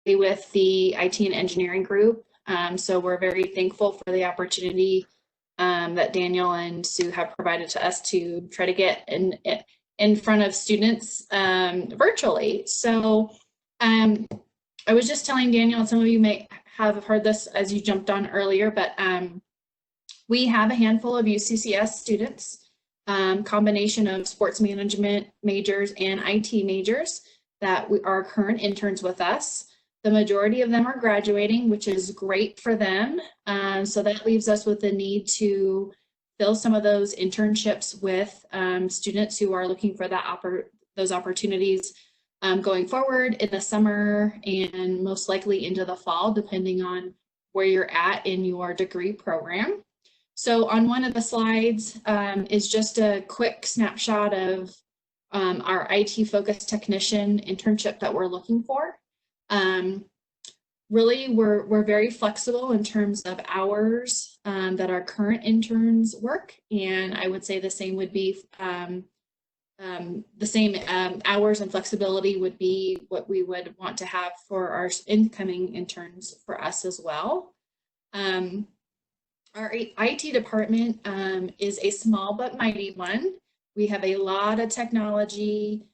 with the IT and engineering group. So we're very thankful for the opportunity that Daniel and Sue have provided to us to try to get in front of students virtually. So I was just telling Daniel, and some of you may have heard this as you jumped on earlier, but we have a handful of UCCS students, combination of sports management majors and IT majors that are current interns with us. The majority of them are graduating, which is great for them. So that leaves us with the need to fill some of those internships with students who are looking for those opportunities going forward in the summer and most likely into the fall, depending on where you're at in your degree program. So on one of the slides is just a quick snapshot of our IT-focused technician internship that we're looking for. Really, we're very flexible in terms of hours that our current interns work, and I would say the same would be the same hours and flexibility would be what we would want to have for our incoming interns for us as well. Our IT department is a small but mighty one. We have a lot of technology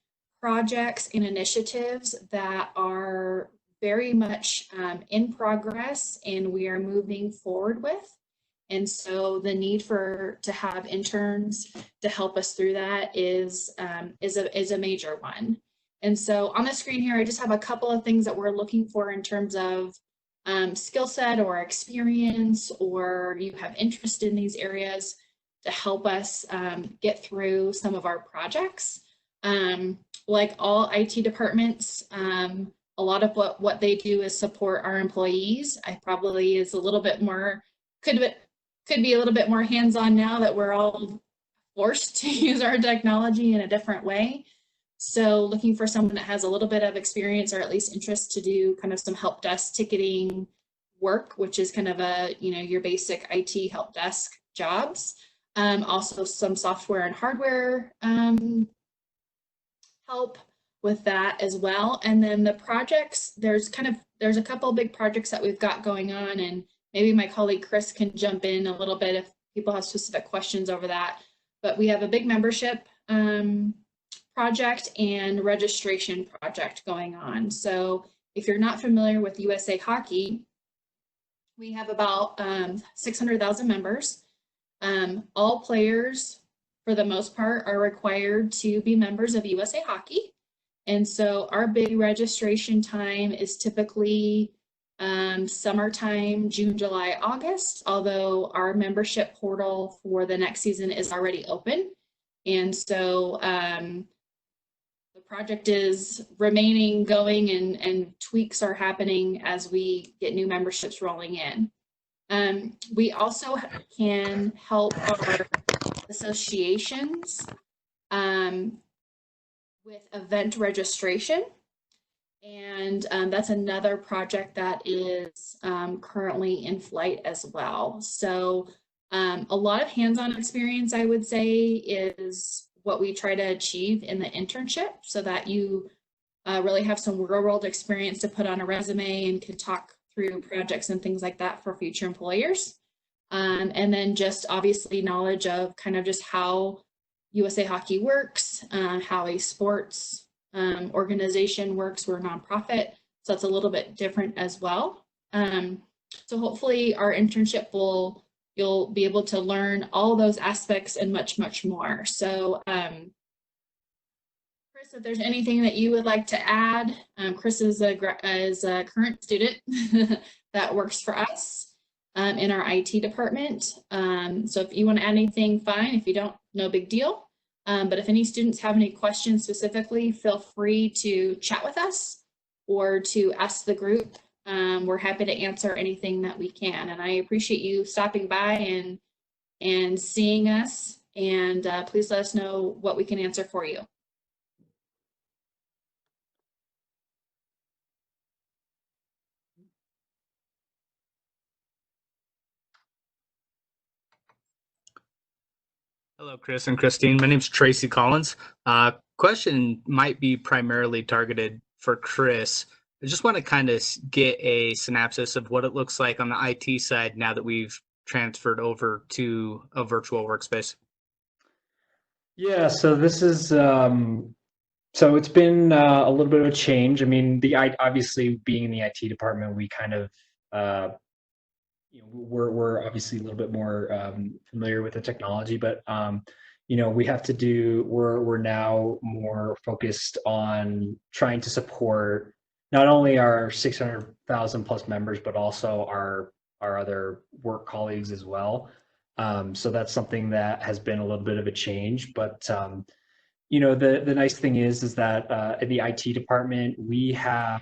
projects and initiatives that are very much in progress and we are moving forward with. And so the need to have interns to help us through that is a major one. And so on the screen here, I just have a couple of things that we're looking for in terms of skill set or experience, or you have interest in these areas to help us get through some of our projects. Like all IT departments, a lot of what they do is support our employees. I probably is a little bit more, could be a little bit more hands-on now that we're all forced to use our technology in a different way. So looking for someone that has a little bit of experience or at least interest to do kind of some help desk ticketing work, which is kind of a, your basic IT help desk jobs. Also some software and hardware help with that as well. And then the projects, there's a couple of big projects that we've got going on, and maybe my colleague Chris can jump in a little bit if people have specific questions over that. But we have a big membership project and registration project going on. So if you're not familiar with USA Hockey, we have about 600,000 members. All players, for the most part, are required to be members of USA Hockey. And so our big registration time is typically summertime, June, July, August, although our membership portal for the next season is already open. And so the project is remaining going and tweaks are happening as we get new memberships rolling in. We also can help our associations with event registration. And that's another project that is currently in flight as well. So a lot of hands-on experience, I would say, is what we try to achieve in the internship so that you really have some real-world experience to put on a resume and can talk through projects and things like that for future employers. And then just obviously knowledge of kind of just how USA Hockey works, how a sports organization works. We're a nonprofit, so that's a little bit different as well. So hopefully our internship you'll be able to learn all those aspects and much, much more. So Chris, if there's anything that you would like to add, Chris is a current student that works for us in our IT department. So if you want to add anything, fine. If you don't, no big deal. But if any students have any questions specifically, feel free to chat with us or to ask the group. We're happy to answer anything that we can. And I appreciate you stopping by and seeing us. And please let us know what we can answer for you. Hello, Chris and Christine. My name is Tracy Collins. Question might be primarily targeted for Chris. I just want to kind of get a synopsis of what it looks like on the IT side now that we've transferred over to a virtual workspace. Yeah, so this is so it's been a little bit of a change. I mean, obviously being in the IT department, we kind of we're obviously a little bit more familiar with the technology, but we have to do. We're now more focused on trying to support not only our 600,000 plus members, but also our other work colleagues as well. So that's something that has been a little bit of a change, but the nice thing is that in the IT department we have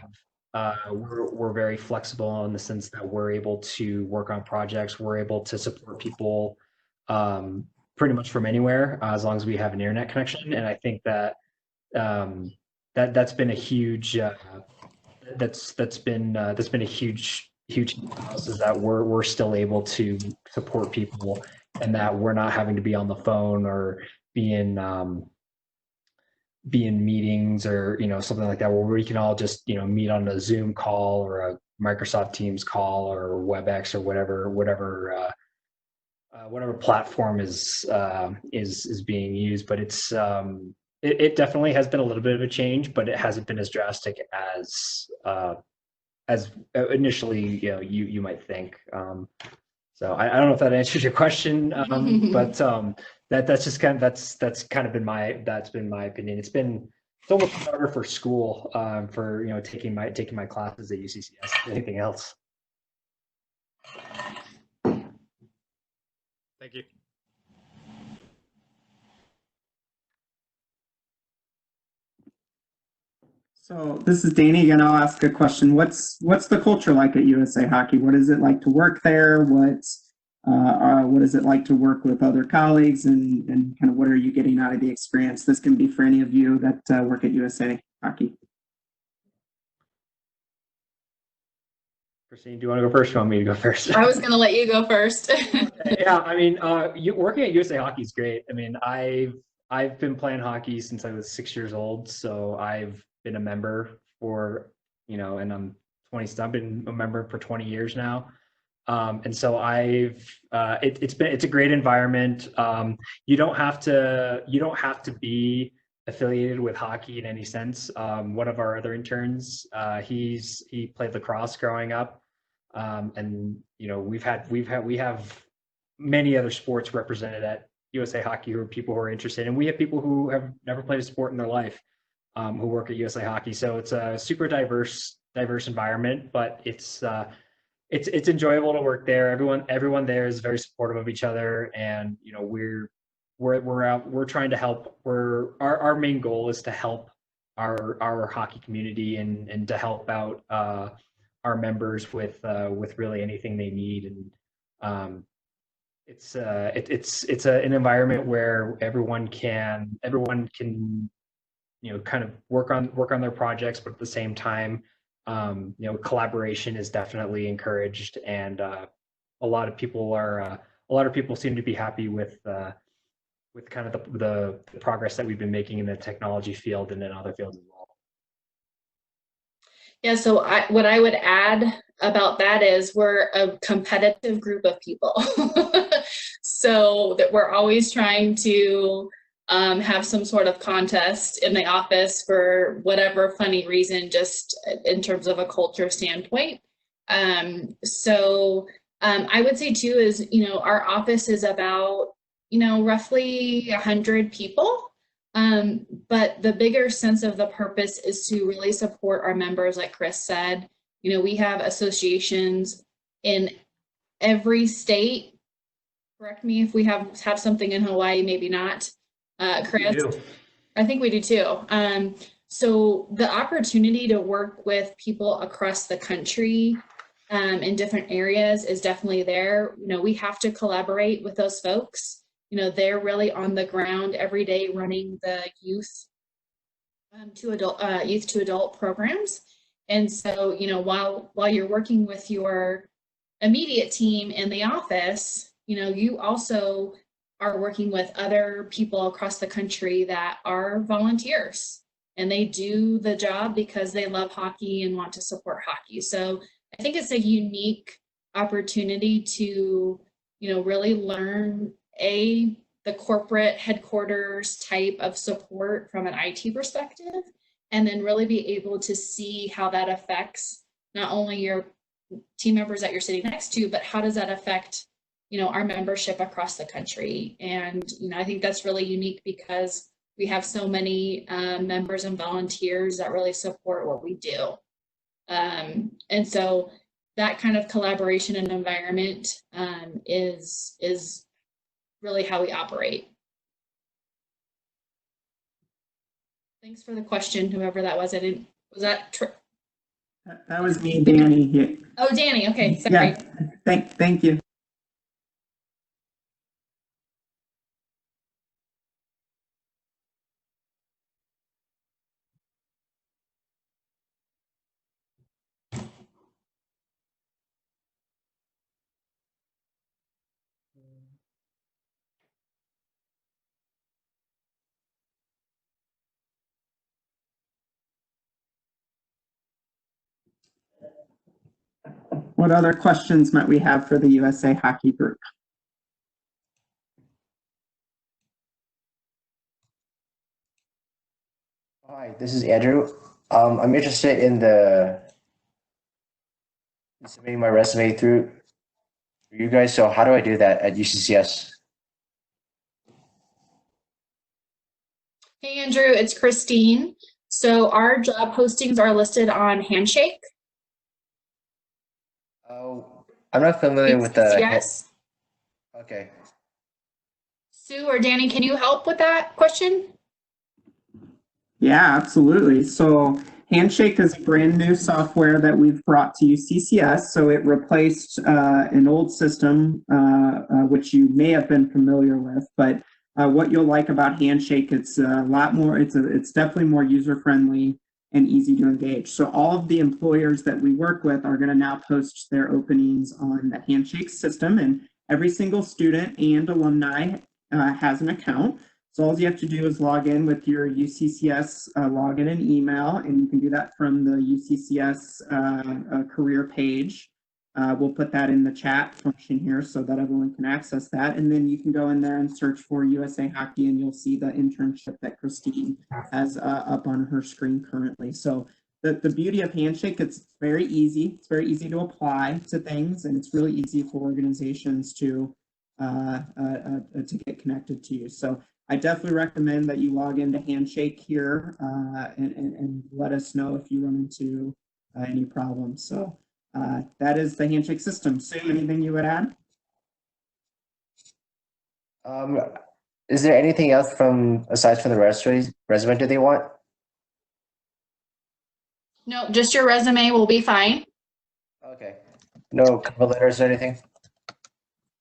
we're very flexible in the sense that we're able to work on projects. We're able to support people pretty much from anywhere as long as we have an internet connection. And I think that that's been a huge that's been a huge plus, is that we're still able to support people, and that we're not having to be on the phone or be in meetings or something like that, where we can all just meet on a Zoom call or a Microsoft Teams call or WebEx or whatever platform is being used. But it definitely has been a little bit of a change, but it hasn't been as drastic as initially you might think. So I don't know if that answers your question, but that's kind of been my opinion. It's almost harder for school for taking my classes at UCCS than anything else. Thank you. So this is Danny again. I'll ask a question. What's the culture like at USA Hockey? What is it like to work there? What is it like to work with other colleagues, and kind of what are you getting out of the experience? This can be for any of you that work at USA Hockey. Christine, do you want to go first? Or do you want me to go first? I was going to let you go first. Yeah, I mean, working at USA Hockey is great. I mean, I've been playing hockey since I was 6 years old, so I've been a member for and I'm 20. I've been a member for 20 years now. And so it's a great environment. You don't have to be affiliated with hockey in any sense. One of our other interns, he played lacrosse growing up. And we have many other sports represented at USA Hockey, who are people who are interested, and we have people who have never played a sport in their life, who work at USA Hockey. So it's a super diverse environment, but it's enjoyable to work there. Everyone there is very supportive of each other, and we're trying to help. Our main goal is to help our hockey community and to help out our members with really anything they need. And it's an environment where everyone can kind of work on their projects, but at the same time, collaboration is definitely encouraged, and a lot of people seem to be happy with kind of the progress that we've been making in the technology field and in other fields as well. Yeah, so what I would add about that is we're a competitive group of people. So that we're always trying to have some sort of contest in the office for whatever funny reason, just in terms of a culture standpoint. So I would say too is, our office is about, roughly 100 people. But the bigger sense of the purpose is to really support our members, like Chris said. We have associations in every state. Correct me if we have something in Hawaii, maybe not. Chris? I think we do too. So the opportunity to work with people across the country in different areas is definitely there. We have to collaborate with those folks. They're really on the ground every day running the youth to adult programs. And so, while you're working with your immediate team in the office, you also are working with other people across the country that are volunteers. and they do the job because they love hockey and want to support hockey. So I think it's a unique opportunity to, really learn the corporate headquarters type of support from an IT perspective, and then really be able to see how that affects not only your team members that you're sitting next to, but how does that affect, our membership across the country. And, I think that's really unique because we have so many members and volunteers that really support what we do. And so that kind of collaboration and environment is really how we operate. Thanks for the question, whoever that was. Was that That was me, Danny. Yeah. Oh, Danny. Okay, sorry. Yeah. Thank you. What other questions might we have for the USA Hockey Group? Hi, this is Andrew. I'm interested in submitting my resume through you guys. So how do I do that at UCCS? Hey, Andrew, it's Christine. So our job postings are listed on Handshake. Oh, I'm not familiar with the. Yes. Okay. Sue or Danny, can you help with that question? Yeah, absolutely. So Handshake is brand new software that we've brought to UCCS. So it replaced an old system, which you may have been familiar with. But what you'll like about Handshake, it's a lot more. It's definitely more user friendly and easy to engage. So all of the employers that we work with are going to now post their openings on the Handshake system, and every single student and alumni has an account. So all you have to do is log in with your UCCS login and email, and you can do that from the UCCS career page. We'll put that in the chat function here so that everyone can access that. And then you can go in there and search for USA Hockey, and you'll see the internship that Christine has up on her screen currently. So the beauty of Handshake, it's very easy. It's very easy to apply to things, and it's really easy for organizations to get connected to you. So I definitely recommend that you log into Handshake here and let us know if you run into any problems. So that is the Handshake system. Sue, anything you would add? Is there anything else aside from the resume do they want? No, just your resume will be fine. Okay. No cover letters or anything?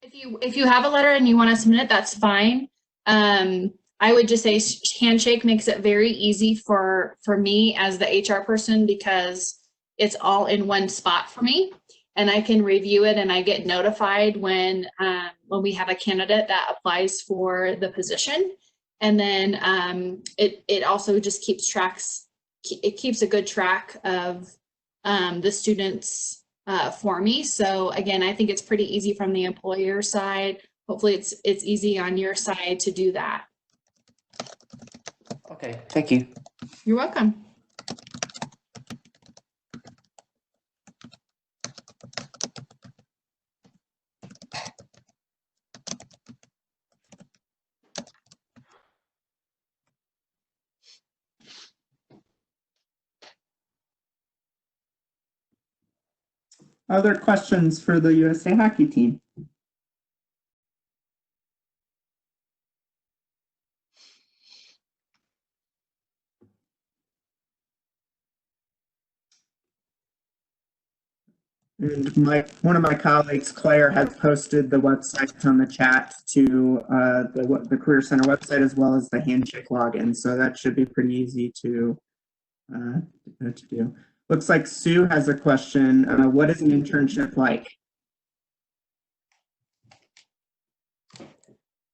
If you have a letter and you want to submit it, that's fine. I would just say Handshake makes it very easy for me as the HR person, because it's all in one spot for me, and I can review it, and I get notified when we have a candidate that applies for the position. And then it also just keeps a good track of the students for me. So again, I think it's pretty easy from the employer side. Hopefully it's easy on your side to do that. Okay, thank you. You're welcome. Other questions for the USA Hockey team? And one of my colleagues, Claire, has posted the website on the chat to the Career Center website, as well as the Handshake login. So that should be pretty easy to do. Looks like Sue has a question. What is an internship like?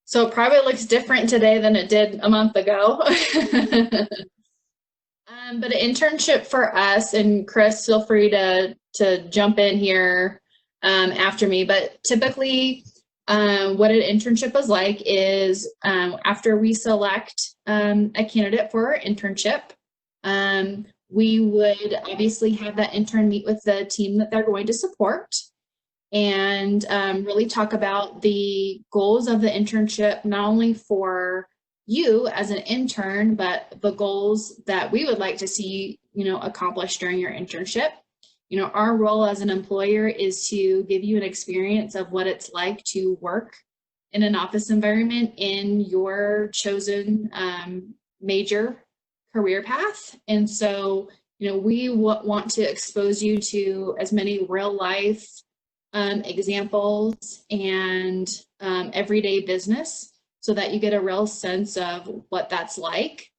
So it probably looks different today than it did a month ago. But an internship for us, and Chris, feel free to jump in here after me. But typically, what an internship is like is after we select a candidate for our internship, we would obviously have that intern meet with the team that they're going to support and really talk about the goals of the internship, not only for you as an intern, but the goals that we would like to see, accomplished during your internship. Our role as an employer is to give you an experience of what it's like to work in an office environment in your chosen major career path. And so, we want to expose you to as many real life examples and everyday business so that you get a real sense of what that's like.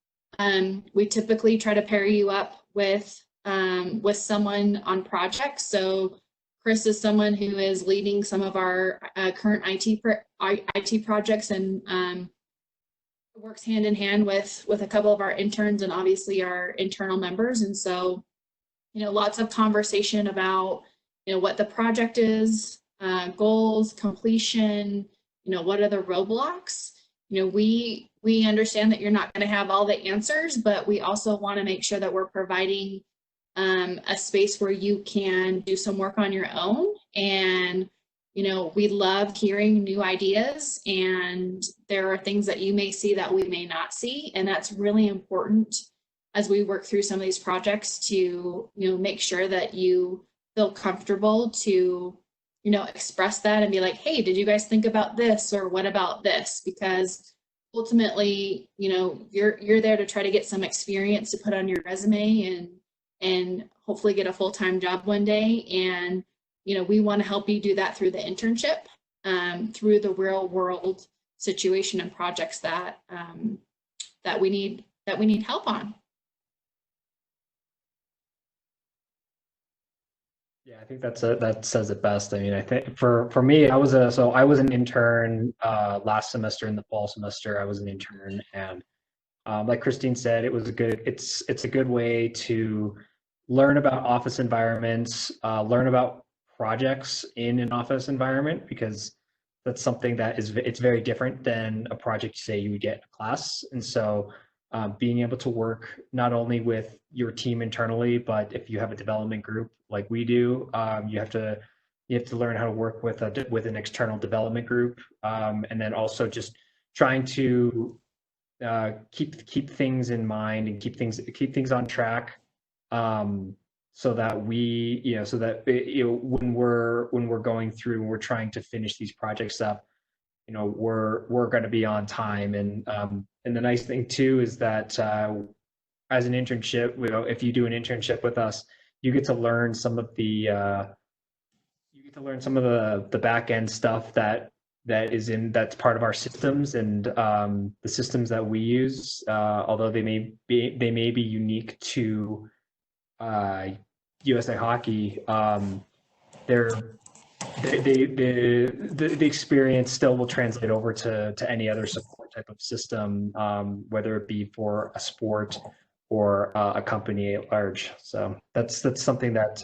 We typically try to pair you up with someone on projects. So Chris is someone who is leading some of our current IT projects and works hand in hand with a couple of our interns and obviously our internal members. And so, lots of conversation about, what the project is, goals, completion, what are the roadblocks. We understand that you're not going to have all the answers, but we also want to make sure that we're providing a space where you can do some work on your own. And, we love hearing new ideas, and there are things that you may see that we may not see. And that's really important as we work through some of these projects to, make sure that you feel comfortable to, express that and be like, hey, did you guys think about this? Or what about this? Because ultimately, you're there to try to get some experience to put on your resume and hopefully get a full-time job one day. And, we want to help you do that through the internship, through the real world situation and projects that we need help on. Yeah, I think that says it best. I mean, I think for me, I was an intern last semester. In the fall semester, I was an intern, and like Christine said, it's a good way to learn about office environments, learn about projects in an office environment, because that's something that it's very different than a project, say, you would get in a class. And so being able to work not only with your team internally, but if you have a development group like we do, you have to learn how to work with an external development group, and then also just trying to keep things in mind and keep things on track, so that when we're going through and we're trying to finish these projects up, we're going to be on time. And the nice thing too is that as an internship, if you do an internship with us, you get to learn some of the back end stuff that's part of our systems, and the systems that we use, although they may be unique to USA Hockey, the experience still will translate over to any other support type of system, whether it be for a sport or a company at large. So that's something that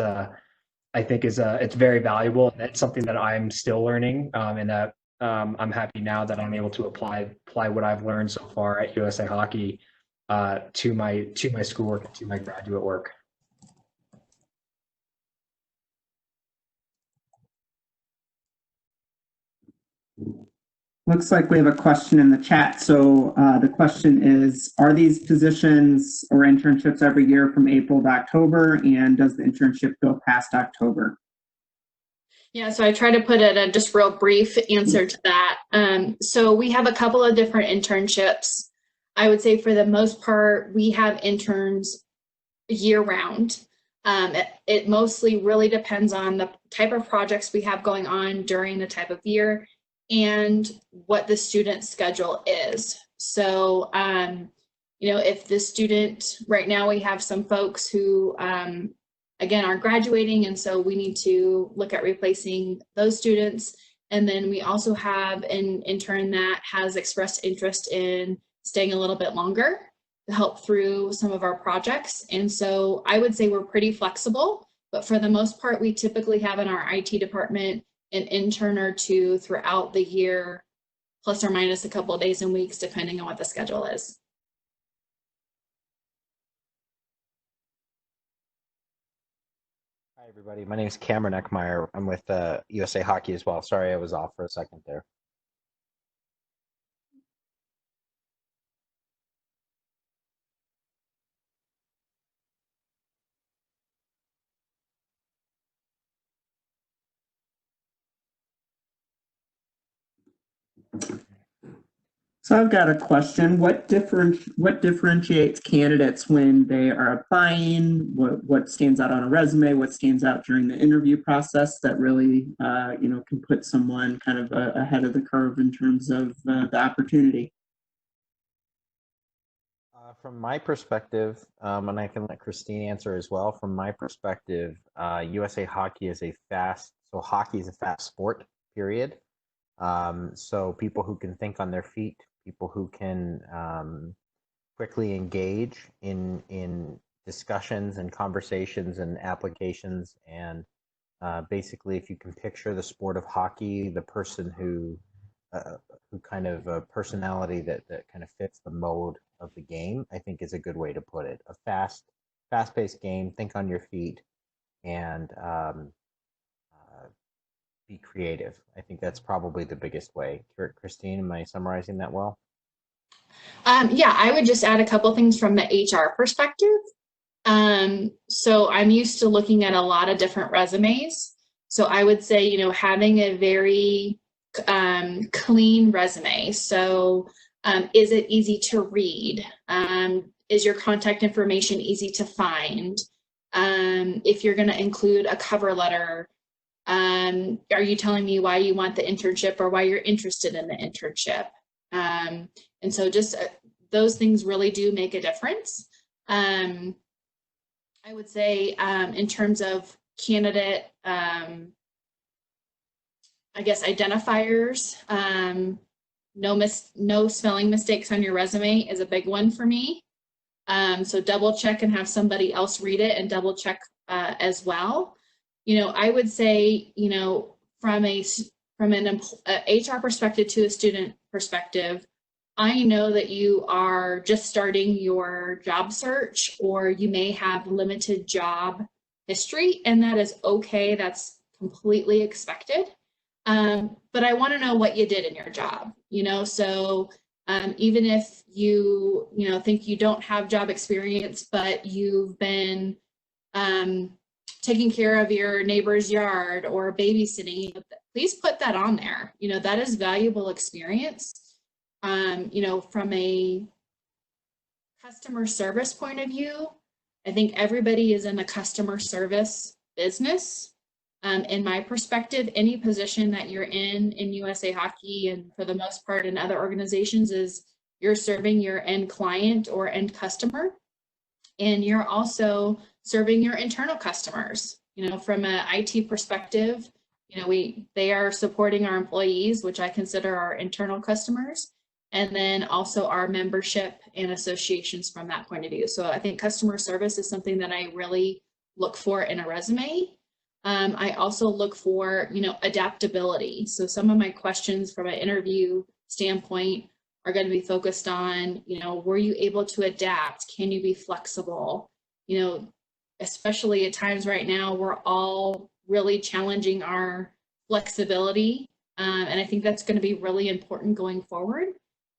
I think is it's very valuable, and that's something that I'm still learning, and that I'm happy now that I'm able to apply what I've learned so far at USA Hockey to my schoolwork and to my graduate work. Looks like we have a question in the chat. So the question is, are these positions or internships every year from April to October? And does the internship go past October? Yeah, so I try to put a just real brief answer to that. So we have a couple of different internships. I would say for the most part, we have interns year round. It mostly really depends on the type of projects we have going on during the type of year and what the student's schedule is. So, if the student, right now we have some folks who, again, are graduating, and so we need to look at replacing those students. And then we also have an intern that has expressed interest in staying a little bit longer. help through some of our projects. And so I would say we're pretty flexible, but for the most part, we typically have in our IT department an intern or two throughout the year, plus or minus a couple of days and weeks, depending on what the schedule is. Hi, everybody. My name is Cameron Eckmeyer. I'm with USA Hockey as well. Sorry, I was off for a second there. So I've got a question. What differentiates candidates when they are applying? What stands out on a resume? What stands out during the interview process that really can put someone kind of ahead of the curve in terms of the opportunity? From my perspective, and I can let Christine answer as well. From my perspective, USA Hockey is hockey is a fast sport, period. So people who can think on their feet, people who can quickly engage in discussions and conversations and applications. And basically, if you can picture the sport of hockey, the person who kind of a personality that kind of fits the mode of the game, I think is a good way to put it. A fast-paced game, think on your feet, and be creative. I think that's probably the biggest way. Christine, am I summarizing that well? Yeah, I would just add a couple things from the HR perspective. So I'm used to looking at a lot of different resumes. So I would say, having a very clean resume. So is it easy to read? Is your contact information easy to find? If you're going to include a cover letter, are you telling me why you want the internship or why you're interested in the internship? And so just those things really do make a difference. I would say in terms of candidate, identifiers, no spelling mistakes on your resume is a big one for me. So double check and have somebody else read it and double check as well. I would say, from an HR perspective to a student perspective, I know that you are just starting your job search, or you may have limited job history, and that is okay. That's completely expected. But I want to know what you did in your job, so even if you, think you don't have job experience, but you've been taking care of your neighbor's yard or babysitting, please put that on there. That is valuable experience. From a customer service point of view, I think everybody is in the customer service business. In my perspective, any position that you're in USA Hockey, and for the most part in other organizations, is you're serving your end client or end customer. And you're also serving your internal customers. From an IT perspective, they are supporting our employees, which I consider our internal customers, and then also our membership and associations from that point of view. So I think customer service is something that I really look for in a resume. I also look for, adaptability. So some of my questions from an interview standpoint are going to be focused on, were you able to adapt? Can you be flexible? Especially at times right now, we're all really challenging our flexibility. And I think that's going to be really important going forward.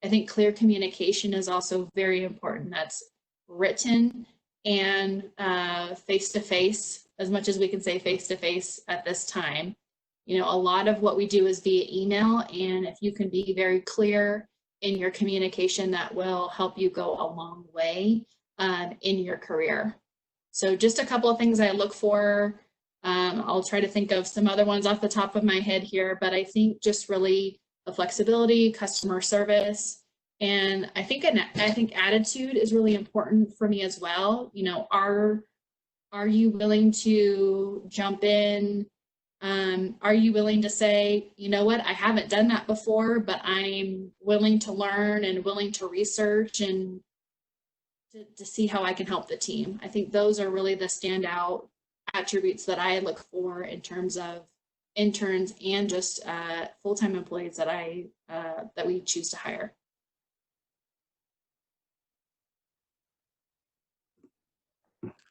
I think clear communication is also very important. That's written and face-to-face, as much as we can say face-to-face at this time. A lot of what we do is via email, and if you can be very clear in your communication, that will help you go a long way in your career. So just a couple of things I look for. I'll try to think of some other ones off the top of my head here, but I think just really the flexibility, customer service, and I think attitude is really important for me as well. Are you willing to jump in? Are you willing to say, what, I haven't done that before, but I'm willing to learn and willing to research and to see how I can help the team. I think those are really the standout attributes that I look for in terms of interns and just full-time employees that that we choose to hire.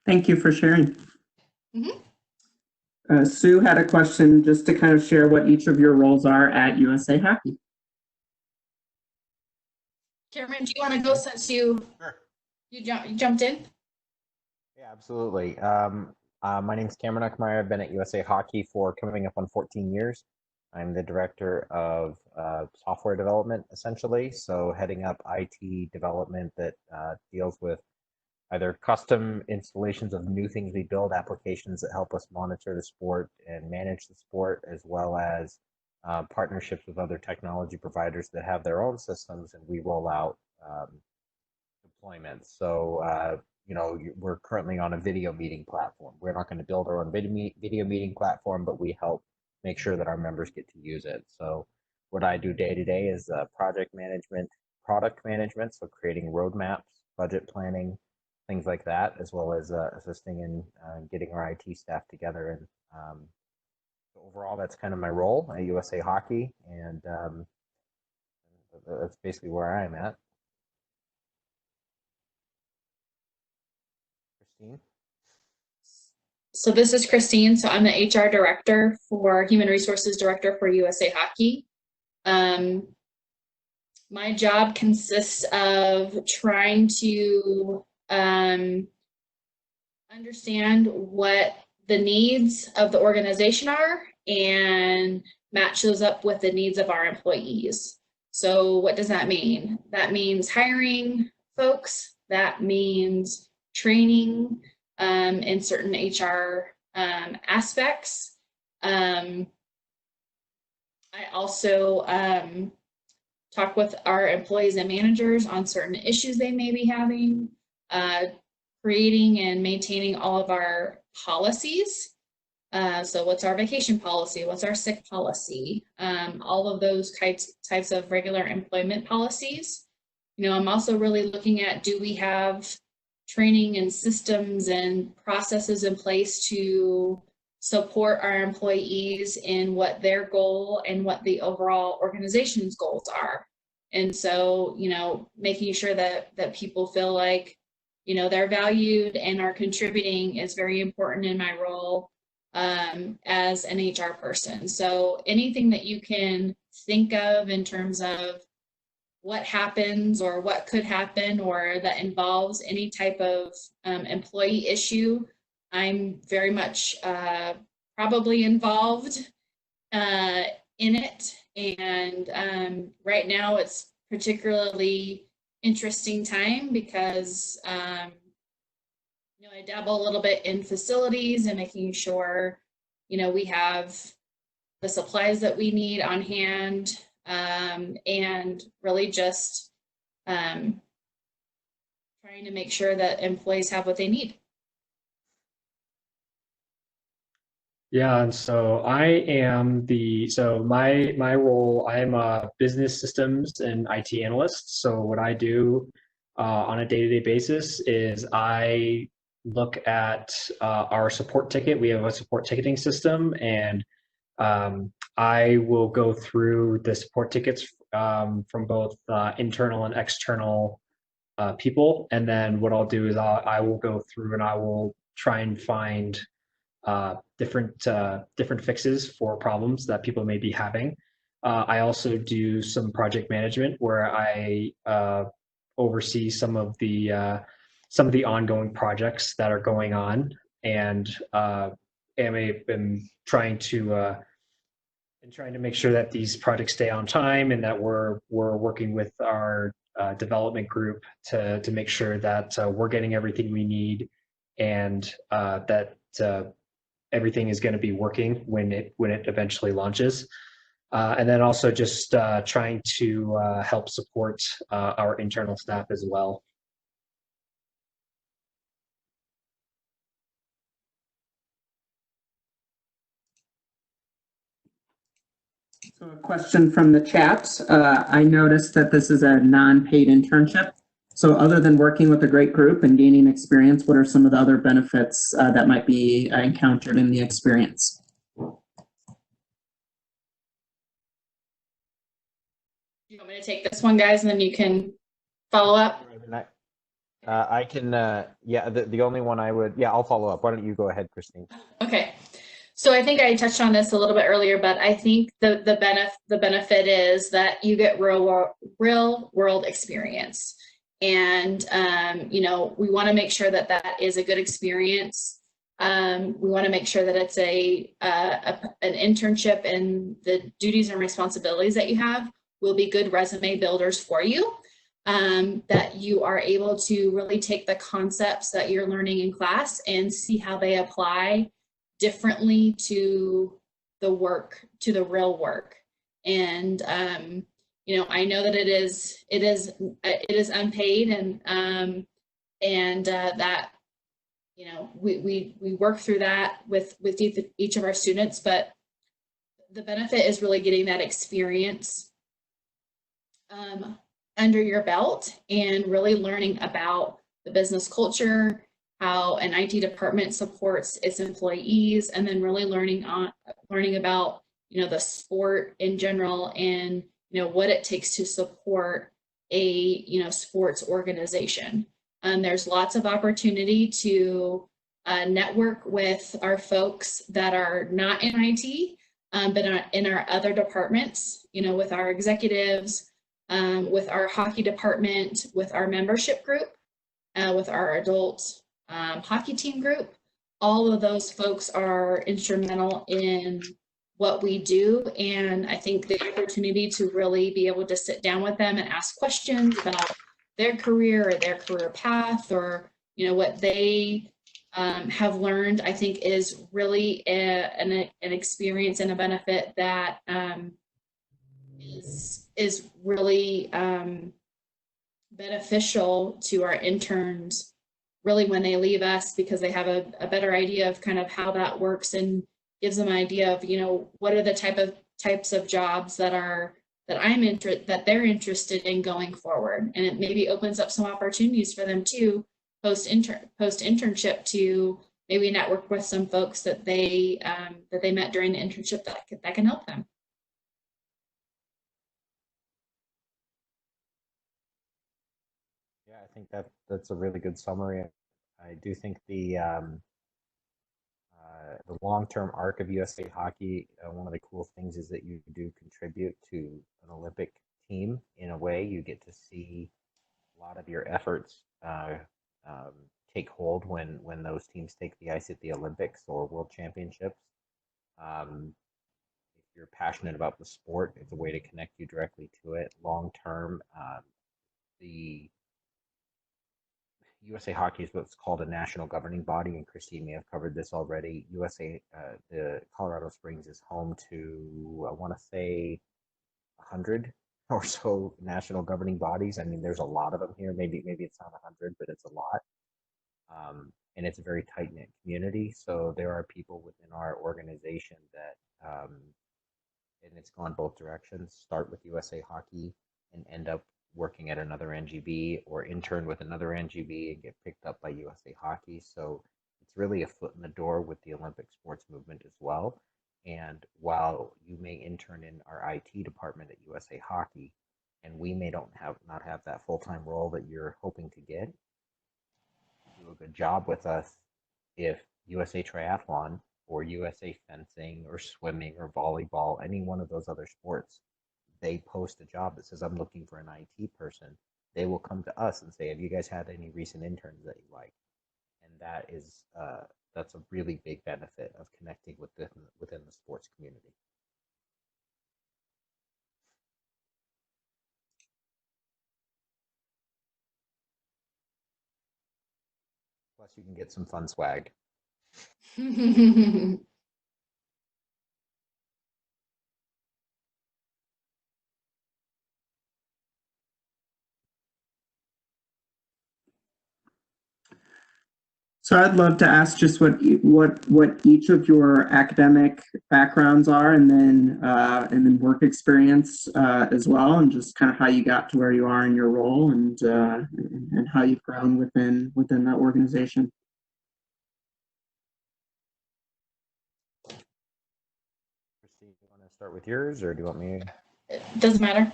Thank you for sharing. Mm-hmm. Sue had a question just to kind of share what each of your roles are at USA Hockey. Cameron, do you want to go since you jumped in? Yeah, absolutely. My name is Cameron Uckmeyer. I've been at USA Hockey for coming up on 14 years. I'm the director of software development, essentially. So heading up IT development that deals with either custom installations of new things we build, applications that help us monitor the sport and manage the sport, as well as partnerships with other technology providers that have their own systems, and we roll out deployments. So, we're currently on a video meeting platform. We're not going to build our own video meeting platform, but we help make sure that our members get to use it. So what I do day to day is project management, product management, so creating roadmaps, budget planning, things like that, as well as assisting in getting our IT staff together. And overall, that's kind of my role at USA Hockey, and that's basically where I'm at. Christine? So this is Christine. So I'm the HR director for Human Resources Director for USA Hockey. My job consists of trying to understand what the needs of the organization are and match those up with the needs of our employees. So what does that mean? That means hiring folks. That means training in certain HR aspects. I also talk with our employees and managers on certain issues they may be having, creating and maintaining all of our policies. So what's our vacation policy? What's our sick policy? All of those types of regular employment policies. I'm also really looking at, do we have training and systems and processes in place to support our employees in what their goal and what the overall organization's goals are. And so, making sure that people feel like, they're valued and are contributing is very important in my role as an HR person. So anything that you can think of in terms of what happens or what could happen or that involves any type of employee issue, I'm very much probably involved in it. And right now it's particularly interesting time because I dabble a little bit in facilities and making sure we have the supplies that we need on hand, and really just trying to make sure that employees have what they need. Yeah, and so my role, I'm a business systems and IT analyst. So what I do on a day-to-day basis is I look at our support ticket. We have a support ticketing system, and I will go through the support tickets from both internal and external people. And then what I'll do is I will go through and I will try and find different fixes for problems that people may be having. I also do some project management where I oversee some of the ongoing projects that are going on, and am trying to make sure that these projects stay on time and that we're working with our development group to make sure that we're getting everything we need, and that everything is going to be working when it eventually launches. And then also just trying to help support our internal staff as well. So a question from the chat. I noticed that this is a non-paid internship. So other than working with a great group and gaining experience, what are some of the other benefits that might be encountered in the experience? You want me to take this one, guys, and then you can follow up? I can, yeah, the only one I would, yeah, I'll follow up. Why don't you go ahead, Christine? Okay. So I think I touched on this a little bit earlier, but I think the benefit is that you get real world experience. And, you know, we want to make sure that that is a good experience. We want to make sure that it's an internship, and the duties and responsibilities that you have will be good resume builders for you. That you are able to really take the concepts that you're learning in class and see how they apply differently to the work, to the real work. And you know, I know that it is unpaid, and that, you know, we work through that with each of our students, but the benefit is really getting that experience under your belt and really learning about the business culture, how an IT department supports its employees, and then really learning about, you know, the sport in general, and, you know, what it takes to support a, you know, sports organization. There's lots of opportunity to network with our folks that are not in IT, but in our other departments, you know, with our executives, with our hockey department, with our membership group, with our adult hockey team group. All of those folks are instrumental in what we do. And I think the opportunity to really be able to sit down with them and ask questions about their career or their career path, or, you know, what they have learned, I think is really an experience and a benefit that is really beneficial to our interns, really, when they leave us, because they have a better idea of kind of how that works, and gives them an idea of, you know, what are the types of jobs that they're interested in going forward. And it maybe opens up some opportunities for them too, post internship, to maybe network with some folks that they met during the internship that can help them. Yeah, I think that's a really good summary. I do think the long-term arc of USA Hockey, one of the cool things is that you do contribute to an Olympic team. In a way, you get to see a lot of your efforts um, take hold when those teams take the ice at the Olympics or World Championships. If you're passionate about the sport, it's a way to connect you directly to it. Long term, the USA Hockey is what's called a national governing body, and Christine may have covered this already. The Colorado Springs is home to, I want to say, 100 or so national governing bodies. I mean, there's a lot of them here. Maybe it's not 100, but it's a lot. And it's a very tight knit community. So there are people within our organization that, and it's gone both directions. Start with USA Hockey and end up working at another NGB, or intern with another NGB and get picked up by USA Hockey. So it's really a foot in the door with the Olympic sports movement as well. And while you may intern in our IT department at USA Hockey, and we may not have that full-time role that you're hoping to get, do a good job with us if USA Triathlon or USA Fencing or swimming or volleyball, any one of those other sports, they post a job that says, I'm looking for an IT person. They will come to us and say, have you guys had any recent interns that you like? And that's a really big benefit of connecting within the sports community. Plus, you can get some fun swag. So I'd love to ask just what each of your academic backgrounds are, and then work experience as well, and just kind of how you got to where you are in your role, and how you've grown within that organization. Christine, you want to start with yours, or do you want me? It doesn't matter.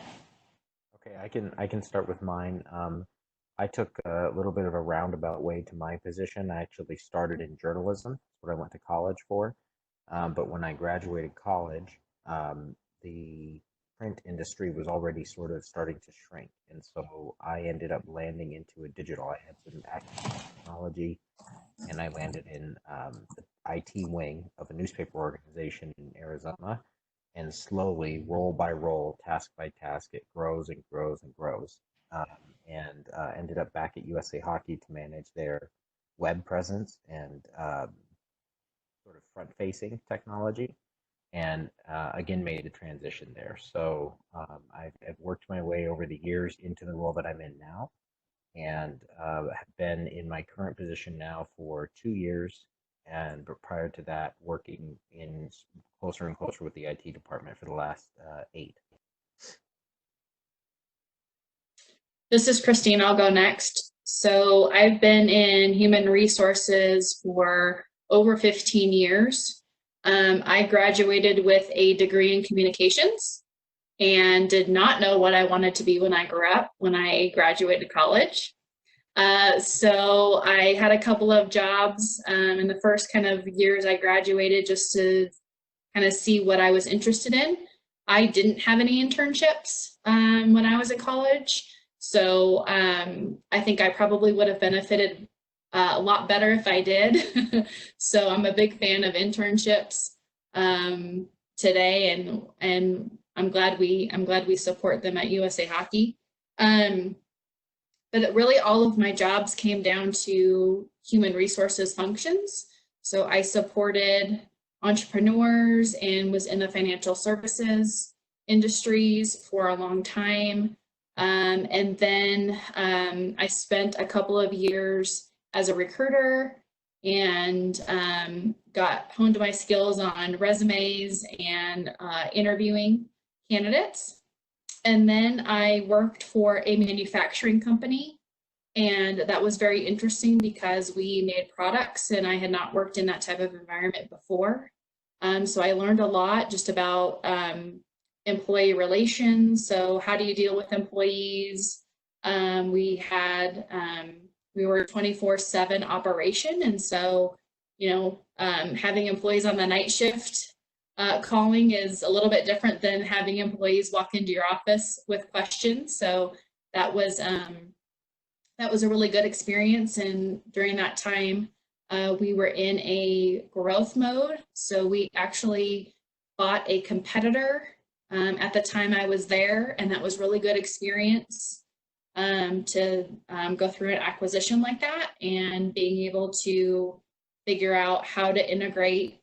Okay, I can start with mine. I took a little bit of a roundabout way to my position. I actually started in journalism. That's what I went to college for. But when I graduated college, the print industry was already sort of starting to shrink. And so I ended up landing into a digital. I had some academic technology, and I landed in the IT wing of a newspaper organization in Arizona. And slowly, roll by roll, task by task, it grows and grows and grows. And ended up back at USA Hockey to manage their web presence and sort of front-facing technology, and again made a transition there. So I've worked my way over the years into the role that I'm in now, and have been in my current position now for 2 years. And but prior to that, working in closer and closer with the IT department for the last 8. This is Christine. I'll go next. So I've been in human resources for over 15 years. I graduated with a degree in communications and did not know what I wanted to be when I grew up, when I graduated college. So I had a couple of jobs in the first kind of years I graduated, just to kind of see what I was interested in. I didn't have any internships when I was in college. So I think I probably would have benefited a lot better if I did. So I'm a big fan of internships today, and I'm glad we support them at USA Hockey. But really, all of my jobs came down to human resources functions. So I supported entrepreneurs and was in the financial services industries for a long time. And then I spent a couple of years as a recruiter and honed my skills on resumes and interviewing candidates. And then I worked for a manufacturing company, and that was very interesting because we made products, and I had not worked in that type of environment before. So I learned a lot just about employee relations. So how do you deal with employees? We were a 24/7 operation, and so having employees on the night shift calling is a little bit different than having employees walk into your office with questions. So that was a really good experience. And during that time, we were in a growth mode. So we actually bought a competitor at the time I was there, and that was really good experience to go through an acquisition like that, and being able to figure out how to integrate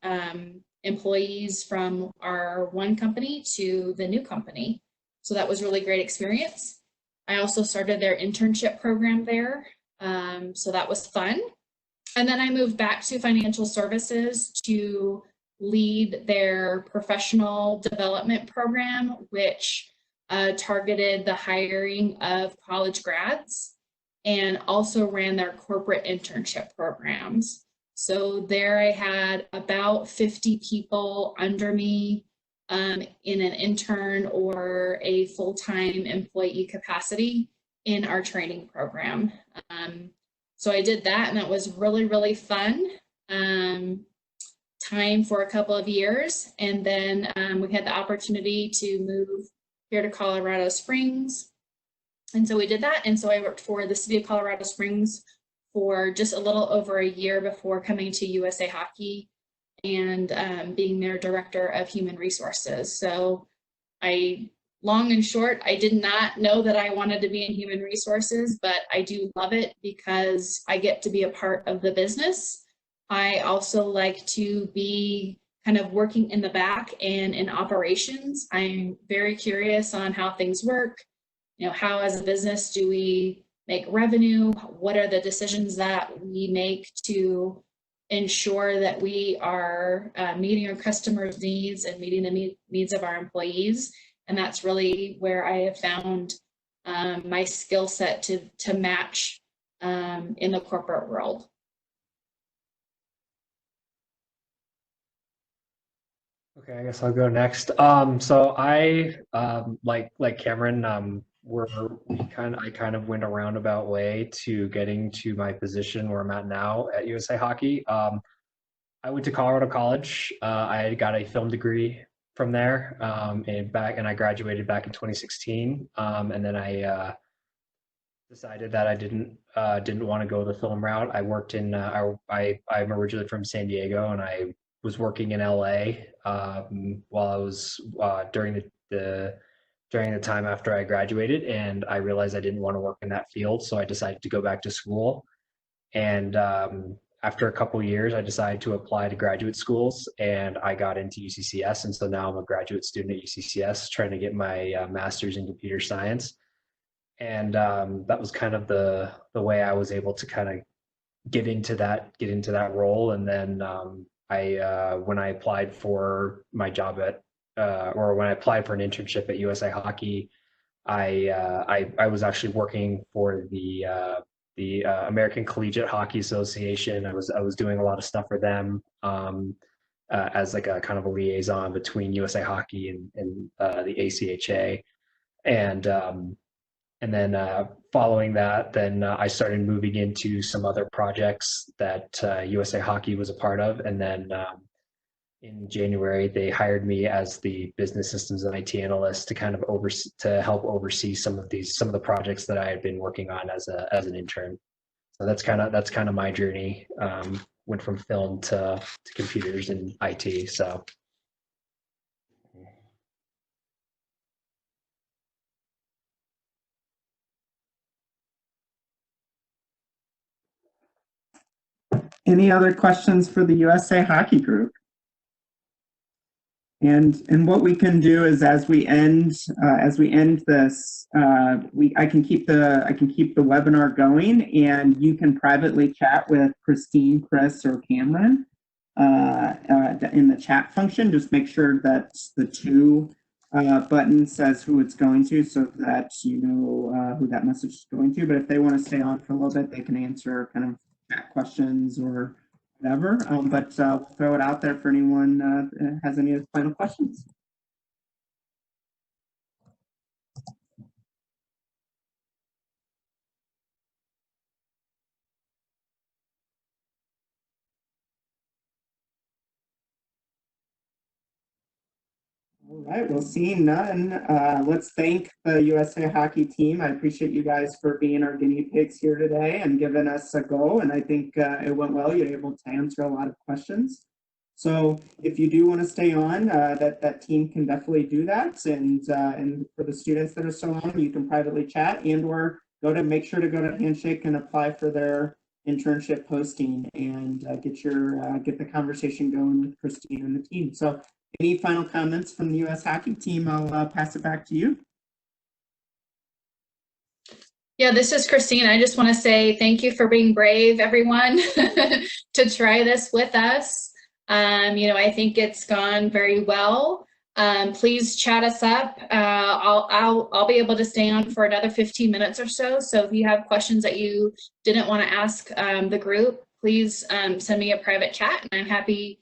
employees from our one company to the new company. So that was really great experience. I also started their internship program there. So that was fun. And then I moved back to financial services to lead their professional development program, which targeted the hiring of college grads, and also ran their corporate internship programs. So there I had about 50 people under me in an intern or a full-time employee capacity in our training program. So I did that, and that was really, really fun time for a couple of years. And then we had the opportunity to move here to Colorado Springs. And so we did that. And so I worked for the city of Colorado Springs for just a little over a year before coming to USA Hockey and being their director of human resources. So long and short, I did not know that I wanted to be in human resources, but I do love it because I get to be a part of the business. I also like to be kind of working in the back and in operations. I'm very curious on how things work. How as a business do we make revenue? What are the decisions that we make to ensure that we are meeting our customers' needs and meeting the needs of our employees? And that's really where I have found my skill set to match in the corporate world. Okay, I guess I'll go next. So I like Cameron, I kind of went a roundabout way to getting to my position where I'm at now at USA Hockey. I went to Colorado College. I got a film degree from there, and I graduated back in 2016. And then I decided that I didn't want to go the film route. I worked in I'm originally from San Diego, and I was working in LA while I was during the time after I graduated, and I realized I didn't want to work in that field, so I decided to go back to school. And after a couple of years, I decided to apply to graduate schools, and I got into UCCS, and so now I'm a graduate student at UCCS, trying to get my master's in computer science. And that was kind of the way I was able to kind of get into that role. And then when I applied for my job when I applied for an internship at USA Hockey, I was actually working for the American Collegiate Hockey Association. I was doing a lot of stuff for them as like a kind of a liaison between USA Hockey and the ACHA. And then following that, then I started moving into some other projects that USA Hockey was a part of. And then in January, they hired me as the business systems and IT analyst to kind of help oversee some of the projects that I had been working on as an intern. So that's kind of my journey. Went from film to computers and IT. So. Any other questions for the USA Hockey Group? And what we can do is as we end this, I can keep the webinar going, and you can privately chat with Christine, Chris, or Cameron in the chat function. Just make sure that the to button says who it's going to, so that you know who that message is going to. But if they want to stay on for a little bit, they can answer kind of chat questions or whatever. But we'll throw it out there for anyone that has any final questions. All right, well, seeing none, let's thank the USA Hockey team. I appreciate you guys for being our guinea pigs here today and giving us a go. And I think it went well. You're able to answer a lot of questions. So if you do want to stay on, that team can definitely do that. And for the students that are still on, you can privately chat and/or make sure to go to Handshake and apply for their internship posting and get the conversation going with Christine and the team. So. Any final comments from the U.S. Hockey team? I'll pass it back to you. Yeah, this is Christine. I just want to say thank you for being brave, everyone, to try this with us. I think it's gone very well. Please chat us up. I'll be able to stay on for another 15 minutes or so. So if you have questions that you didn't want to ask the group, please send me a private chat, and I'm happy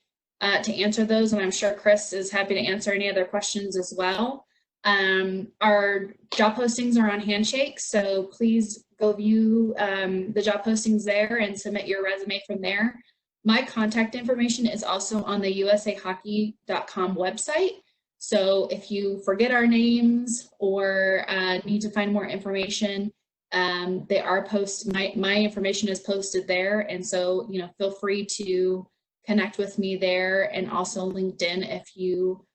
to answer those, and I'm sure Chris is happy to answer any other questions as well. Our job postings are on Handshake, so please go view the job postings there and submit your resume from there. My contact information is also on the usahockey.com website. So if you forget our names or need to find more information, they are posted. My information is posted there, and so feel free to connect with me there, and also LinkedIn if you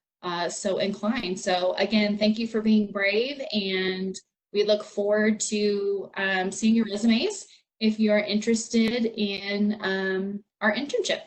so inclined. So again, thank you for being brave, and we look forward to seeing your resumes if you are interested in our internship.